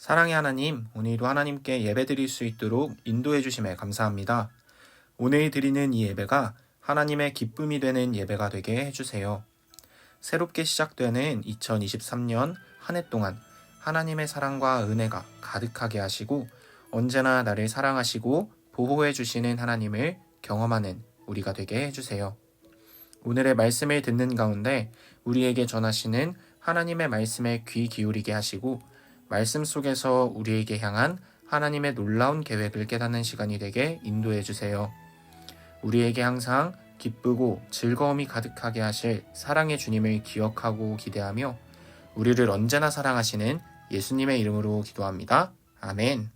사랑의 하나님, 오늘도 하나님께 예배드릴 수 있도록 인도해 주심에 감사합니다. 오늘 드리는 이 예배가 하나님의 기쁨이 되는 예배가 되게 해주세요. 새롭게 시작되는 2023년 한 해 동안 하나님의 사랑과 은혜가 가득하게 하시고 언제나 나를 사랑하시고 보호해 주시는 하나님을 경험하는 우리가 되게 해주세요. 오늘의 말씀을 듣는 가운데 우리에게 전하시는 하나님의 말씀에 귀 기울이게 하시고 말씀 속에서 우리에게 향한 하나님의 놀라운 계획을 깨닫는 시간이 되게 인도해 주세요. 우리에게 항상 기쁘고 즐거움이 가득하게 하실 사랑의 주님을 기억하고 기대하며 우리를 언제나 사랑하시는 예수님의 이름으로 기도합니다. 아멘.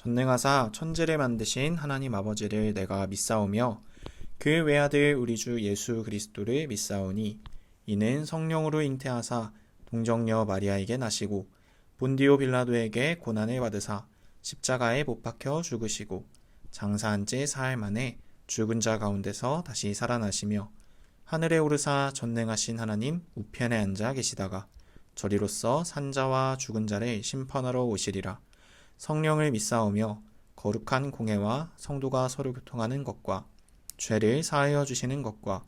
전능하사 천지를 만드신 하나님 아버지를 내가 믿사오며 그 외아들 우리 주 예수 그리스도를 믿사오니 이는 성령으로 잉태하사 동정녀 마리아에게 나시고 본디오 빌라도에게 고난을 받으사 십자가에 못 박혀 죽으시고 장사한 지 사흘 만에 죽은 자 가운데서 다시 살아나시며 하늘에 오르사 전능하신 하나님 우편에 앉아 계시다가 저리로서 산자와 죽은 자를 심판하러 오시리라. 성령을 믿사오며 거룩한 공회와 성도가 서로 교통하는 것과 죄를 사하여 주시는 것과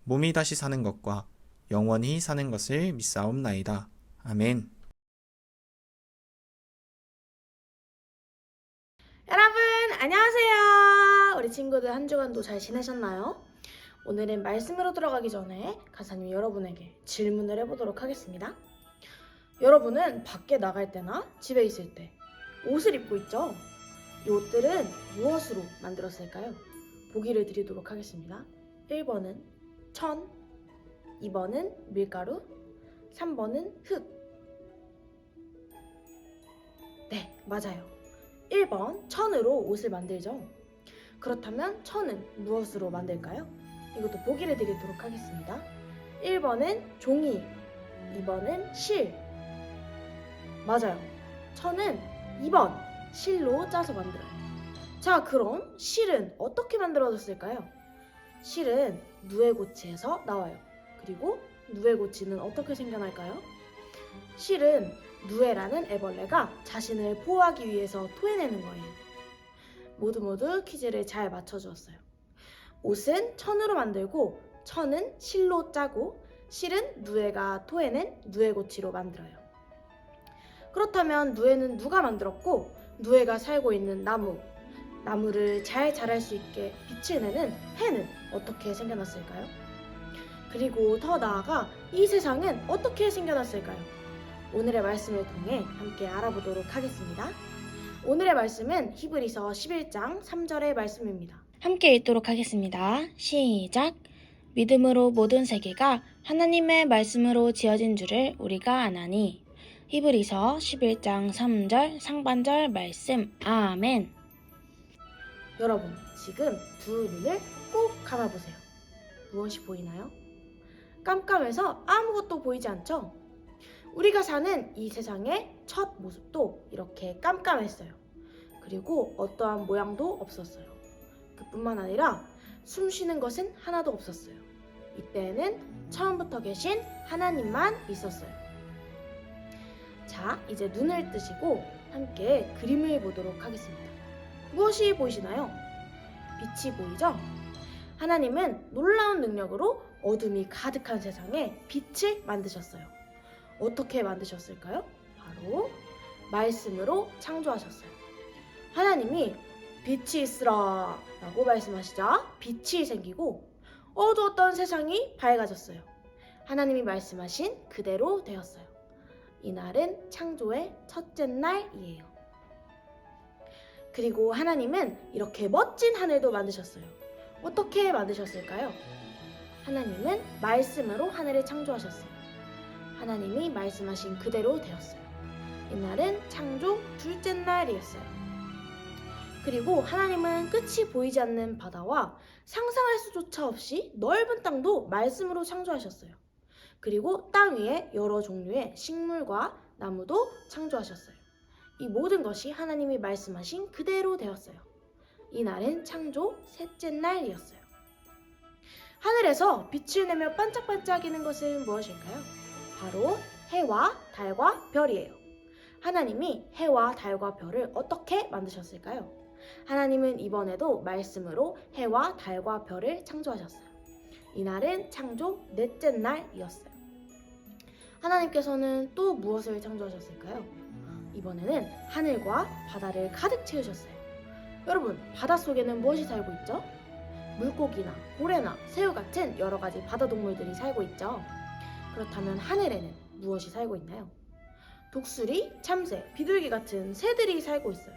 몸이 다시 사는 것과 영원히 사는 것을 믿사옵나이다. 아멘. 여러분 안녕하세요. 우리 친구들 한 주간도 잘 지내셨나요? 오늘은 말씀으로 들어가기 전에 간사님이 여러분에게 질문을 해보도록 하겠습니다. 여러분은 밖에 나갈 때나 집에 있을 때 옷을 입고 있죠? 이 옷들은 무엇으로 만들었을까요? 보기를 드리도록 하겠습니다. 1번은 천, 2번은 밀가루, 3번은 흙. 네, 맞아요. 1번 천으로 옷을 만들죠. 그렇다면 천은 무엇으로 만들까요? 이것도 보기를 드리도록 하겠습니다. 1번은 종이, 2번은 실, 맞아요. 천은 2번 실로 짜서 만들어요. 자, 그럼 실은 어떻게 만들어졌을까요? 실은 누에고치에서 나와요. 그리고 누에고치는 어떻게 생겨날까요? 실은 누에라는 애벌레가 자신을 보호하기 위해서 토해내는 거예요. 모두 퀴즈를 잘 맞춰주었어요. 옷은 천으로 만들고 천은 실로 짜고 실은 누에가 토해낸 누에고치로 만들어요. 그렇다면 누에는 누가 만들었고 누에가 살고 있는 나무를 잘 자랄 수 있게 빛을 내는 해는 어떻게 생겨났을까요? 그리고 더 나아가 이 세상은 어떻게 생겨났을까요? 오늘의 말씀을 통해 함께 알아보도록 하겠습니다. 오늘의 말씀은 히브리서 11장 3절의 말씀입니다. 함께 읽도록 하겠습니다. 시작! 믿음으로 모든 세계가 하나님의 말씀으로 지어진 줄을 우리가 아나니. 히브리서 11장 3절 상반절 말씀. 아멘. 여러분, 지금 두 눈을 꼭 감아보세요. 무엇이 보이나요? 깜깜해서 아무것도 보이지 않죠? 우리가 사는 이 세상의 첫 모습도 이렇게 깜깜했어요. 그리고 어떠한 모양도 없었어요. 그뿐만 아니라 숨 쉬는 것은 하나도 없었어요. 이때에는 처음부터 계신 하나님만 있었어요. 자, 이제 눈을 뜨시고 함께 그림을 보도록 하겠습니다. 무엇이 보이시나요? 빛이 보이죠? 하나님은 놀라운 능력으로 어둠이 가득한 세상에 빛을 만드셨어요. 어떻게 만드셨을까요? 바로 말씀으로 창조하셨어요. 하나님이 빛이 있으라 라고 말씀하시자 빛이 생기고 어두웠던 세상이 밝아졌어요. 하나님이 말씀하신 그대로 되었어요. 이날은 창조의 첫째 날이에요. 그리고 하나님은 이렇게 멋진 하늘도 만드셨어요. 어떻게 만드셨을까요? 하나님은 말씀으로 하늘을 창조하셨어요. 하나님이 말씀하신 그대로 되었어요. 이날은 창조 둘째 날이었어요. 그리고 하나님은 끝이 보이지 않는 바다와 상상할 수조차 없이 넓은 땅도 말씀으로 창조하셨어요. 그리고 땅 위에 여러 종류의 식물과 나무도 창조하셨어요. 이 모든 것이 하나님이 말씀하신 그대로 되었어요. 이날은 창조 셋째 날이었어요. 하늘에서 빛을 내며 반짝반짝이는 것은 무엇일까요? 바로 해와 달과 별이에요. 하나님이 해와 달과 별을 어떻게 만드셨을까요? 하나님은 이번에도 말씀으로 해와 달과 별을 창조하셨어요. 이날은 창조 넷째 날이었어요. 하나님께서는 또 무엇을 창조하셨을까요? 이번에는 하늘과 바다를 가득 채우셨어요. 여러분, 바닷속에는 무엇이 살고 있죠? 물고기나 고래나 새우 같은 여러 가지 바다 동물들이 살고 있죠. 그렇다면 하늘에는 무엇이 살고 있나요? 독수리, 참새, 비둘기 같은 새들이 살고 있어요.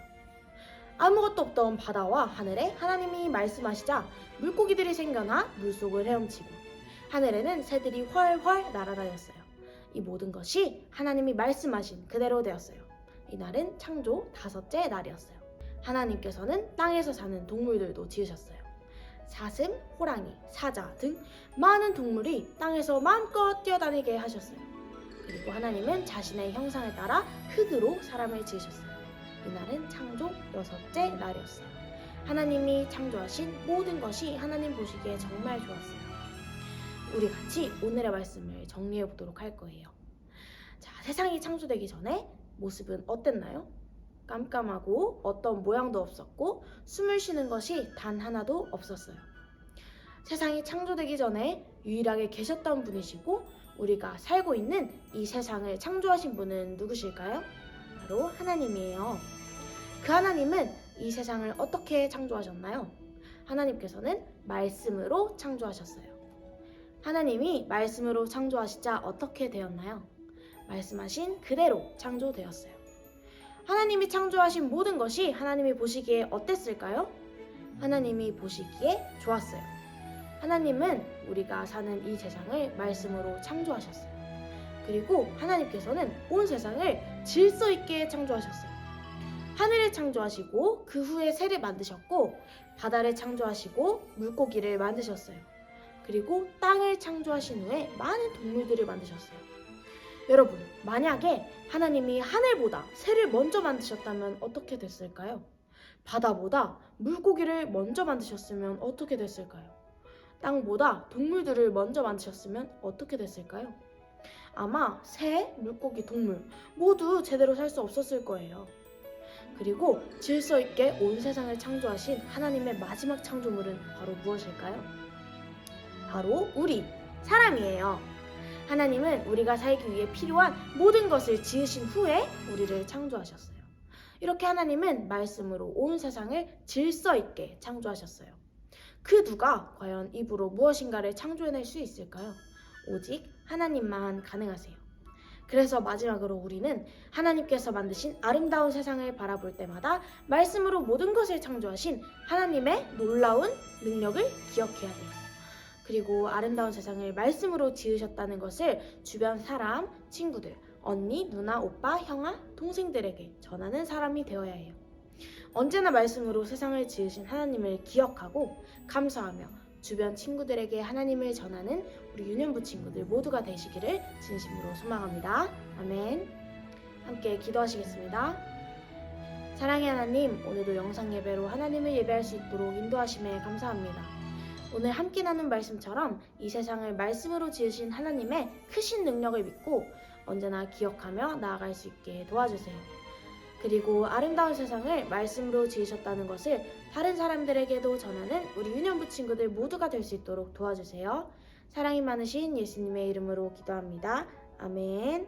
아무것도 없던 바다와 하늘에 하나님이 말씀하시자 물고기들이 생겨나 물속을 헤엄치고 하늘에는 새들이 훨훨 날아다녔어요. 이 모든 것이 하나님이 말씀하신 그대로 되었어요. 이날은 창조 다섯째 날이었어요. 하나님께서는 땅에서 사는 동물들도 지으셨어요. 사슴, 호랑이, 사자 등 많은 동물이 땅에서 마음껏 뛰어다니게 하셨어요. 그리고 하나님은 자신의 형상을 따라 흙으로 사람을 지으셨어요. 이날은 창조 여섯째 날이었어요. 하나님이 창조하신 모든 것이 하나님 보시기에 정말 좋았어요. 우리 같이 오늘의 말씀을 정리해 보도록 할 거예요. 자, 세상이 창조되기 전에 모습은 어땠나요? 깜깜하고 어떤 모양도 없었고 숨을 쉬는 것이 단 하나도 없었어요. 세상이 창조되기 전에 유일하게 계셨던 분이시고 우리가 살고 있는 이 세상을 창조하신 분은 누구실까요? 바로 하나님이에요. 그 하나님은 이 세상을 어떻게 창조하셨나요? 하나님께서는 말씀으로 창조하셨어요. 하나님이 말씀으로 창조하시자 어떻게 되었나요? 말씀하신 그대로 창조되었어요. 하나님이 창조하신 모든 것이 하나님이 보시기에 어땠을까요? 하나님이 보시기에 좋았어요. 하나님은 우리가 사는 이 세상을 말씀으로 창조하셨어요. 그리고 하나님께서는 온 세상을 질서 있게 창조하셨어요. 하늘을 창조하시고 그 후에 새를 만드셨고 바다를 창조하시고 물고기를 만드셨어요. 그리고 땅을 창조하신 후에 많은 동물들을 만드셨어요. 여러분, 만약에 하나님이 하늘보다 새를 먼저 만드셨다면 어떻게 됐을까요? 바다보다 물고기를 먼저 만드셨으면 어떻게 됐을까요? 땅보다 동물들을 먼저 만드셨으면 어떻게 됐을까요? 아마 새, 물고기, 동물 모두 제대로 살 수 없었을 거예요. 그리고 질서 있게 온 세상을 창조하신 하나님의 마지막 창조물은 바로 무엇일까요? 바로 우리, 사람이에요. 하나님은 우리가 살기 위해 필요한 모든 것을 지으신 후에 우리를 창조하셨어요. 이렇게 하나님은 말씀으로 온 세상을 질서 있게 창조하셨어요. 그 누가 과연 입으로 무엇인가를 창조해낼 수 있을까요? 오직 하나님만 가능하세요. 그래서 마지막으로 우리는 하나님께서 만드신 아름다운 세상을 바라볼 때마다 말씀으로 모든 것을 창조하신 하나님의 놀라운 능력을 기억해야 돼요. 그리고 아름다운 세상을 말씀으로 지으셨다는 것을 주변 사람, 친구들, 언니, 누나, 오빠, 형아, 동생들에게 전하는 사람이 되어야 해요. 언제나 말씀으로 세상을 지으신 하나님을 기억하고 감사하며 주변 친구들에게 하나님을 전하는 우리 유년부 친구들 모두가 되시기를 진심으로 소망합니다. 아멘. 함께 기도하시겠습니다. 사랑의 하나님, 오늘도 영상 예배로 하나님을 예배할 수 있도록 인도하심에 감사합니다. 오늘 함께 나눈 말씀처럼 이 세상을 말씀으로 지으신 하나님의 크신 능력을 믿고 언제나 기억하며 나아갈 수 있게 도와주세요. 그리고 아름다운 세상을 말씀으로 지으셨다는 것을 다른 사람들에게도 전하는 우리 유년부 친구들 모두가 될 수 있도록 도와주세요. 사랑이 많으신 예수님의 이름으로 기도합니다. 아멘.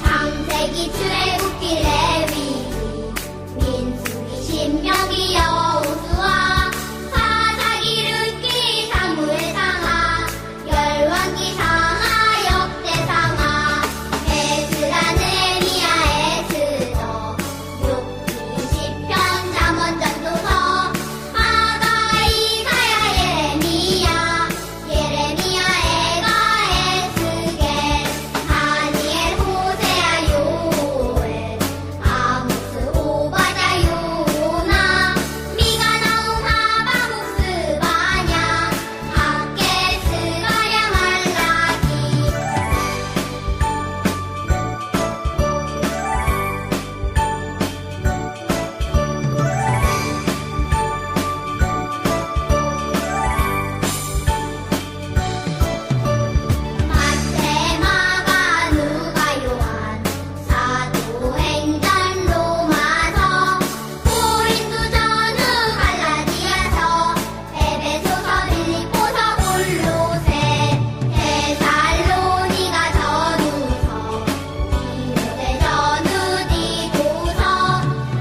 창세기 출애굽기 레위기 민수기 신명기 여호수아 사사기 룻기 사무엘상하 열왕기 상하 역대상하 에스라 느헤미야 에스더 욥기 시편 잠언 전도서 하가 이사야 예레미야 애가 에스겔 다니엘 호세아 요엘 아모스 오바댜 요나 미가 나움 하바국 스바냐 학개 스가랴 말라기 마태 마가 누가 요한 사도행전 로마서 고린도 전후 갈라디아서 에베소서 빌립보서 골로새 데살로니가 전후서 디모데 전후 디도서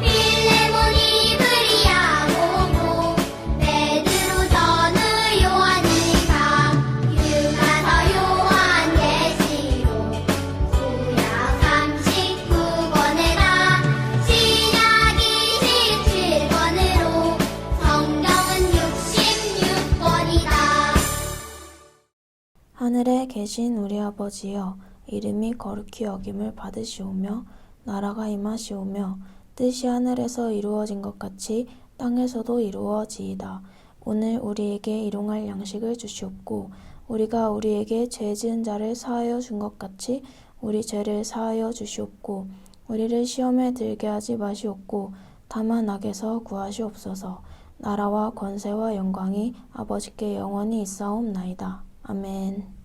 필레몬 이브리야 고고 베드로 전후 요한일상 유가서 요한계시록 구약 39권에다 신약 27권으로 성경은 66권이다. 하늘에 계신 우리 아버지여, 이름이 거룩히 여김을 받으시오며 나라가 임하시오며 뜻이 하늘에서 이루어진 것 같이 땅에서도 이루어지이다. 오늘 우리에게 일용할 양식을 주시옵고 우리가 우리에게 죄 지은 자를 사하여 준 것 같이 우리 죄를 사하여 주시옵고 우리를 시험에 들게 하지 마시옵고 다만 악에서 구하시옵소서. 나라와 권세와 영광이 아버지께 영원히 있사옵나이다. 아멘.